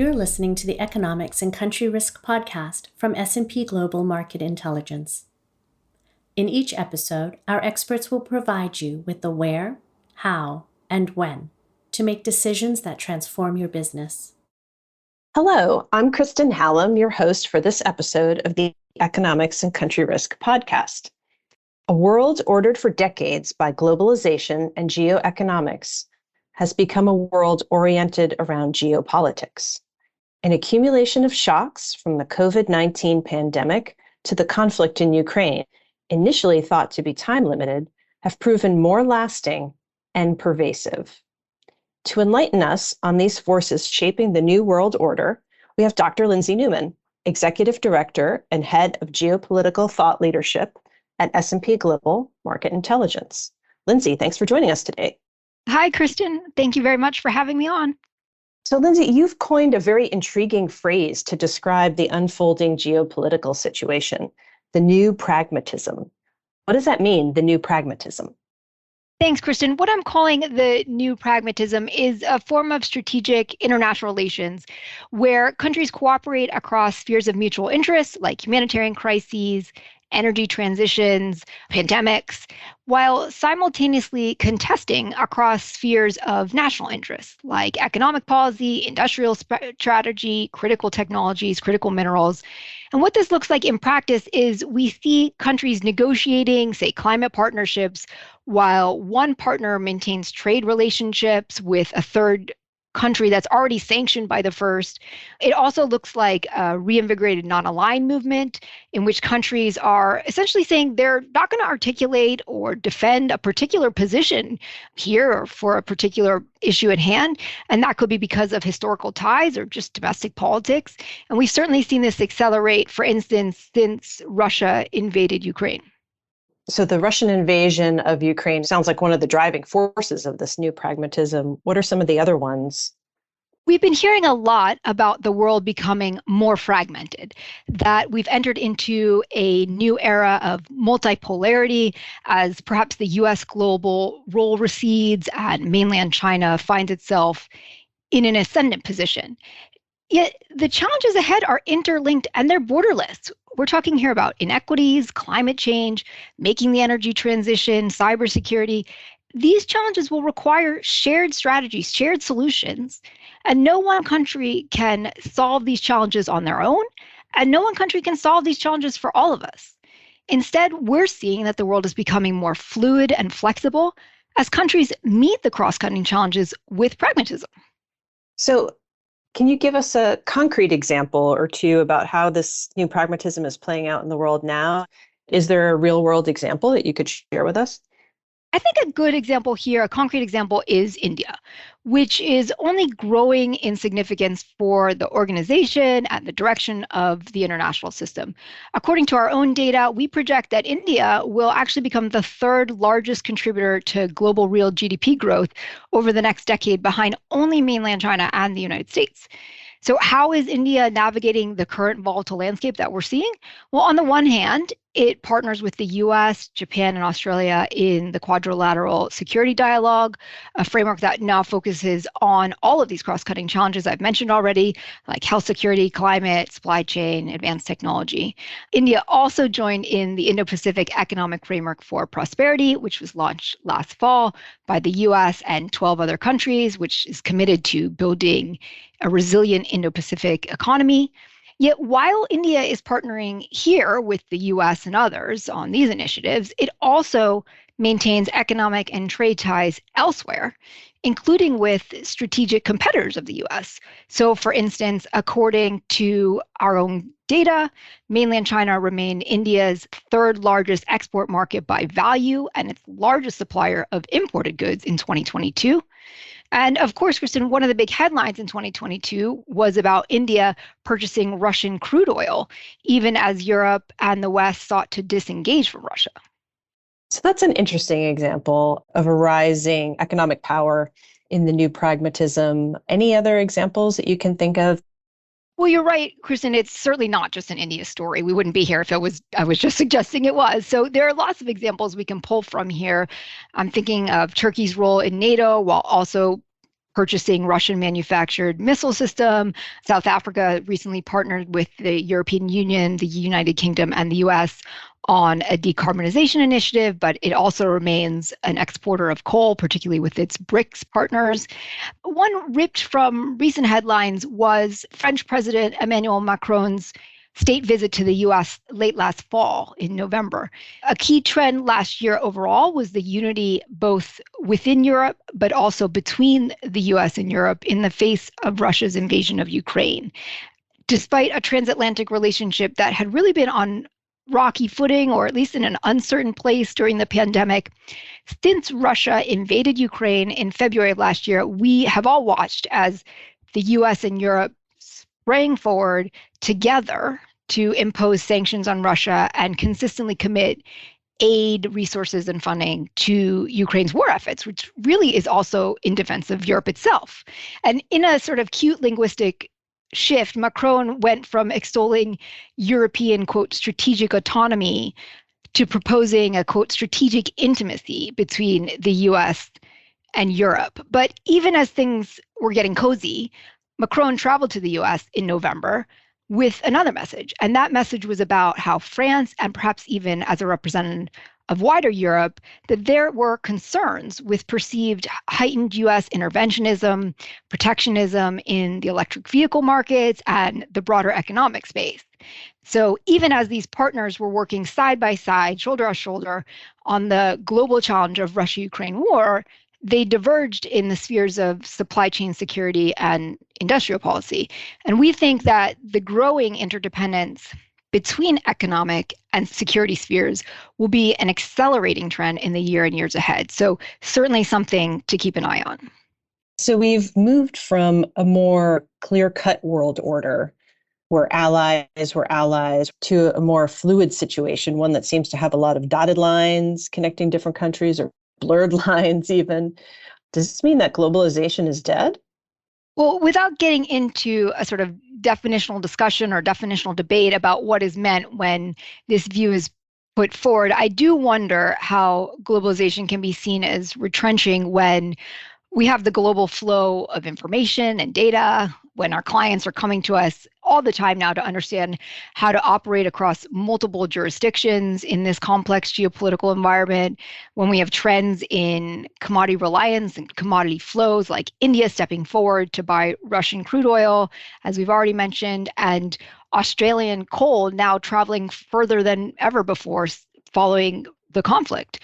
You're listening to the Economics and Country Risk podcast from S&P Global Market Intelligence. In each episode, our experts will provide you with the where, how, and when to make decisions that transform your business. Hello, I'm Kristen Hallam, your host for this episode of the Economics and Country Risk podcast. A world ordered for decades by globalization and geoeconomics has become a world oriented around geopolitics. An accumulation of shocks from the COVID-19 pandemic to the conflict in Ukraine, initially thought to be time-limited, have proven more lasting and pervasive. To enlighten us on these forces shaping the new world order, we have Dr. Lindsay Newman, Executive Director and Head of Geopolitical Thought Leadership at S&P Global Market Intelligence. Lindsay, thanks for joining us today. Hi, Kristen. Thank you very much for having me on. So, Lindsay, you've coined a very intriguing phrase to describe the unfolding geopolitical situation, the new pragmatism. What does that mean, the new pragmatism? Thanks, Kristen. What I'm calling the new pragmatism is a form of strategic international relations where countries cooperate across spheres of mutual interest, like humanitarian crises, energy transitions, pandemics, while simultaneously contesting across spheres of national interest, like economic policy, industrial strategy, critical technologies, critical minerals. And what this looks like in practice is we see countries negotiating, say, climate partnerships, while one partner maintains trade relationships with a third country that's already sanctioned by the first. It also looks like a reinvigorated non-aligned movement in which countries are essentially saying they're not going to articulate or defend a particular position here or for a particular issue at hand. And that could be because of historical ties or just domestic politics. And we've certainly seen this accelerate, for instance, since Russia invaded Ukraine. So the Russian invasion of Ukraine sounds like one of the driving forces of this new pragmatism. What are some of the other ones? We've been hearing a lot about the world becoming more fragmented, that we've entered into a new era of multipolarity as perhaps the US global role recedes and mainland China finds itself in an ascendant position. Yet the challenges ahead are interlinked and they're borderless. We're talking here about inequities, climate change, making the energy transition, cybersecurity. These challenges will require shared strategies, shared solutions, and no one country can solve these challenges on their own, and no one country can solve these challenges for all of us. Instead, we're seeing that the world is becoming more fluid and flexible as countries meet the cross-cutting challenges with pragmatism. So, can you give us a concrete example or two about how this new pragmatism is playing out in the world now? Is there a real world example that you could share with us? I think a good example here, a concrete example, is India, which is only growing in significance for the organization and the direction of the international system. According to our own data, we project that India will actually become the third largest contributor to global real GDP growth over the next decade, behind only mainland China and the United States. So how is India navigating the current volatile landscape that we're seeing? Well, on the one hand, it partners with the US, Japan, and Australia in the Quadrilateral Security Dialogue, a framework that now focuses on all of these cross-cutting challenges I've mentioned already, like health security, climate, supply chain, advanced technology. India also joined in the Indo-Pacific Economic Framework for Prosperity, which was launched last fall by the US and 12 other countries, which is committed to building a resilient Indo-Pacific economy. Yet while India is partnering here with the US and others on these initiatives, it also maintains economic and trade ties elsewhere, including with strategic competitors of the US. So for instance, according to our own data, mainland China remained India's third largest export market by value and its largest supplier of imported goods in 2022. And of course, Kristen, one of the big headlines in 2022 was about India purchasing Russian crude oil, even as Europe and the West sought to disengage from Russia. So that's an interesting example of a rising economic power in the new pragmatism. Any other examples that you can think of? Well, you're right, Kristen. It's certainly not just an India story. We wouldn't be here if I was just suggesting it was. So there are lots of examples we can pull from here. I'm thinking of Turkey's role in NATO while also purchasing Russian manufactured missile system. South Africa recently partnered with the European Union, the United Kingdom, and the US on a decarbonization initiative, but it also remains an exporter of coal, particularly with its BRICS partners. One ripped from recent headlines was French President Emmanuel Macron's state visit to the US late last fall in November. A key trend last year overall was the unity both within Europe, but also between the US and Europe in the face of Russia's invasion of Ukraine. Despite a transatlantic relationship that had really been on rocky footing, or at least in an uncertain place during the pandemic, since Russia invaded Ukraine in February of last year, we have all watched as the US and Europe sprang forward together to impose sanctions on Russia and consistently commit aid, resources, and funding to Ukraine's war efforts, which really is also in defense of Europe itself. And in a sort of cute linguistic shift, Macron went from extolling European, quote, strategic autonomy to proposing a, quote, strategic intimacy between the US and Europe. But even as things were getting cozy, Macron traveled to the US in November with another message. And that message was about how France, and perhaps even as a representative of wider Europe, that there were concerns with perceived heightened US interventionism, protectionism in the electric vehicle markets, and the broader economic space. So even as these partners were working side by side, shoulder to shoulder, on the global challenge of Russia-Ukraine war, they diverged in the spheres of supply chain security and industrial policy. And we think that the growing interdependence between economic and security spheres will be an accelerating trend in the year and years ahead. So certainly something to keep an eye on. So we've moved from a more clear-cut world order where allies were allies to a more fluid situation, one that seems to have a lot of dotted lines connecting different countries or blurred lines even. Does this mean that globalization is dead? Well, without getting into a sort of definitional discussion or definitional debate about what is meant when this view is put forward, I do wonder how globalization can be seen as retrenching when we have the global flow of information and data, when our clients are coming to us all the time now to understand how to operate across multiple jurisdictions in this complex geopolitical environment, when we have trends in commodity reliance and commodity flows, like India stepping forward to buy Russian crude oil, as we've already mentioned, and Australian coal now traveling further than ever before following the conflict.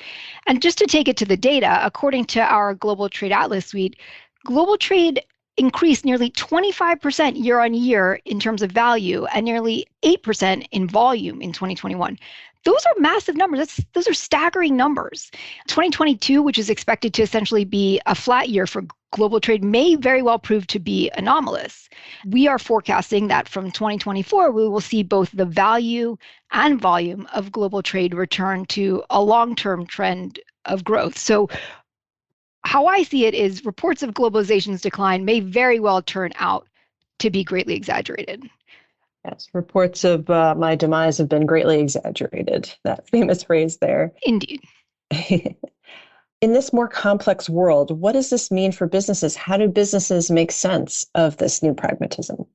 And just to take it to the data, according to our Global Trade Atlas suite, global trade increased nearly 25% year on year in terms of value and nearly 8% in volume in 2021. Those are massive numbers. Those are staggering numbers. 2022, which is expected to essentially be a flat year for global trade, may very well prove to be anomalous. We are forecasting that from 2024, we will see both the value and volume of global trade return to a long-term trend of growth. So how I see it is reports of globalization's decline may very well turn out to be greatly exaggerated. Yes, reports of my demise have been greatly exaggerated. That famous phrase there. Indeed. In this more complex world, what does this mean for businesses? How do businesses make sense of this new pragmatism?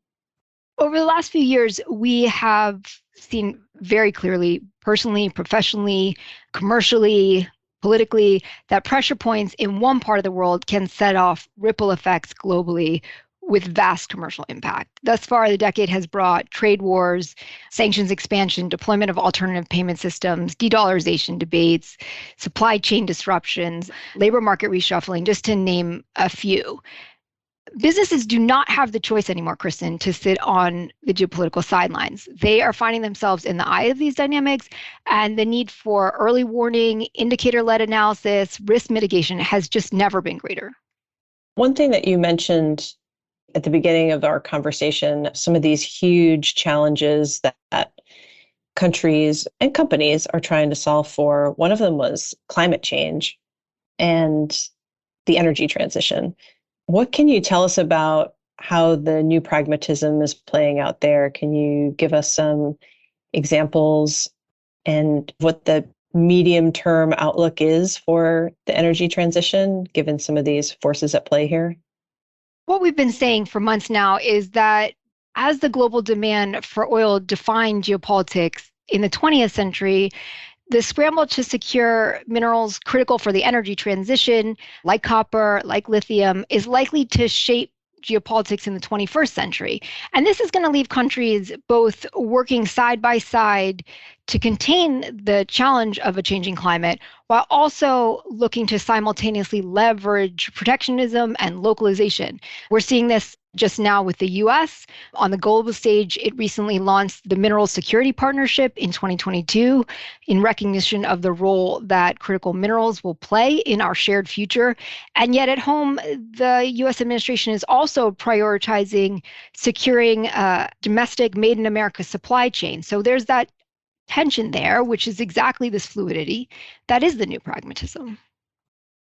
Over the last few years, we have seen very clearly, personally, professionally, commercially, politically, that pressure points in one part of the world can set off ripple effects globally with vast commercial impact. Thus far, the decade has brought trade wars, sanctions expansion, deployment of alternative payment systems, de-dollarization debates, supply chain disruptions, labor market reshuffling, just to name a few. Businesses do not have the choice anymore, Kristen, to sit on the geopolitical sidelines. They are finding themselves in the eye of these dynamics, and the need for early warning, indicator-led analysis, risk mitigation has just never been greater. One thing that you mentioned at the beginning of our conversation, some of these huge challenges that countries and companies are trying to solve for, one of them was climate change and the energy transition. What can you tell us about how the new pragmatism is playing out there? Can you give us some examples and what the medium-term outlook is for the energy transition, given some of these forces at play here? What we've been saying for months now is that as the global demand for oil defined geopolitics in the 20th century, the scramble to secure minerals critical for the energy transition, like copper, like lithium, is likely to shape geopolitics in the 21st century. And this is going to leave countries both working side by side to contain the challenge of a changing climate, while also looking to simultaneously leverage protectionism and localization. We're seeing this just now with the US. On the global stage, it recently launched the Mineral Security Partnership in 2022 in recognition of the role that critical minerals will play in our shared future. And yet at home, the US administration is also prioritizing securing a domestic made in America supply chain. So there's that tension there, which is exactly this fluidity that is the new pragmatism.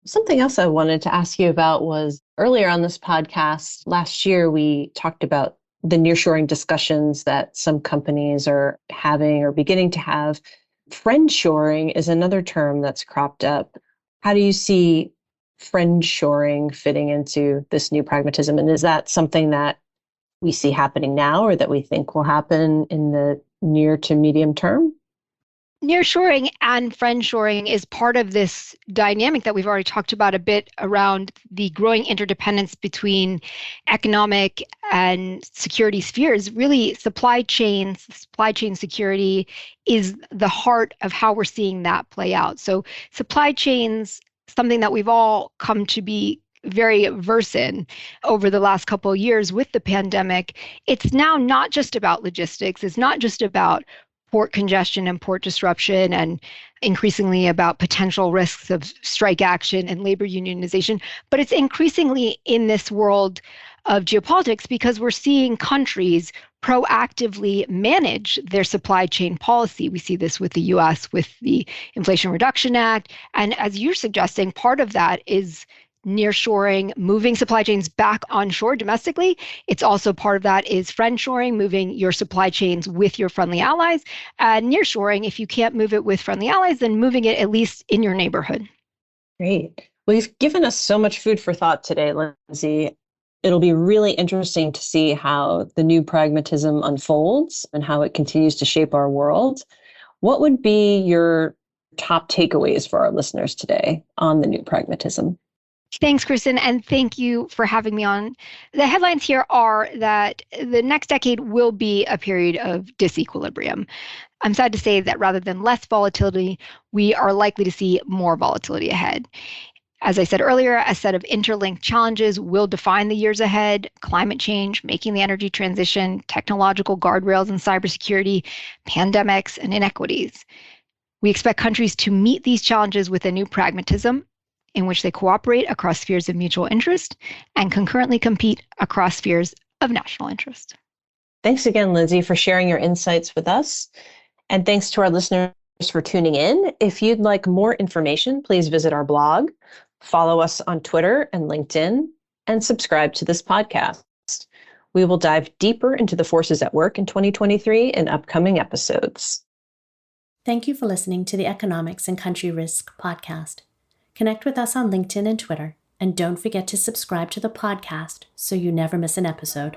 Something else I wanted to ask you about was earlier on this podcast last year, we talked about the nearshoring discussions that some companies are having or beginning to have. Friendshoring is another term that's cropped up. How do you see friendshoring fitting into this new pragmatism? And is that something that we see happening now or that we think will happen in the near to medium term? Nearshoring and friendshoring is part of this dynamic that we've already talked about a bit around the growing interdependence between economic and security spheres. Really, supply chain security is the heart of how we're seeing that play out. So supply chains, something that we've all come to be very versed in over the last couple of years with the pandemic. It's now not just about logistics. It's not just about port congestion and port disruption, and increasingly about potential risks of strike action and labor unionization. But it's increasingly in this world of geopolitics because we're seeing countries proactively manage their supply chain policy. We see this with the US with the Inflation Reduction Act. And as you're suggesting, part of that is nearshoring, moving supply chains back onshore domestically. It's also part of that is friendshoring, moving your supply chains with your friendly allies. And nearshoring, if you can't move it with friendly allies, then moving it at least in your neighborhood. Great. Well, you've given us so much food for thought today, Lindsay. It'll be really interesting to see how the new pragmatism unfolds and how it continues to shape our world. What would be your top takeaways for our listeners today on the new pragmatism? Thanks, Kristen, and thank you for having me on. The headlines here are that the next decade will be a period of disequilibrium. I'm sad to say that rather than less volatility, we are likely to see more volatility ahead. As I said earlier, a set of interlinked challenges will define the years ahead: climate change, making the energy transition, technological guardrails and cybersecurity, pandemics, and inequities. We expect countries to meet these challenges with a new pragmatism in which they cooperate across spheres of mutual interest and concurrently compete across spheres of national interest. Thanks again, Lindsay, for sharing your insights with us. And thanks to our listeners for tuning in. If you'd like more information, please visit our blog, follow us on Twitter and LinkedIn, and subscribe to this podcast. We will dive deeper into the forces at work in 2023 in upcoming episodes. Thank you for listening to the Economics and Country Risk podcast. Connect with us on LinkedIn and Twitter, and don't forget to subscribe to the podcast so you never miss an episode.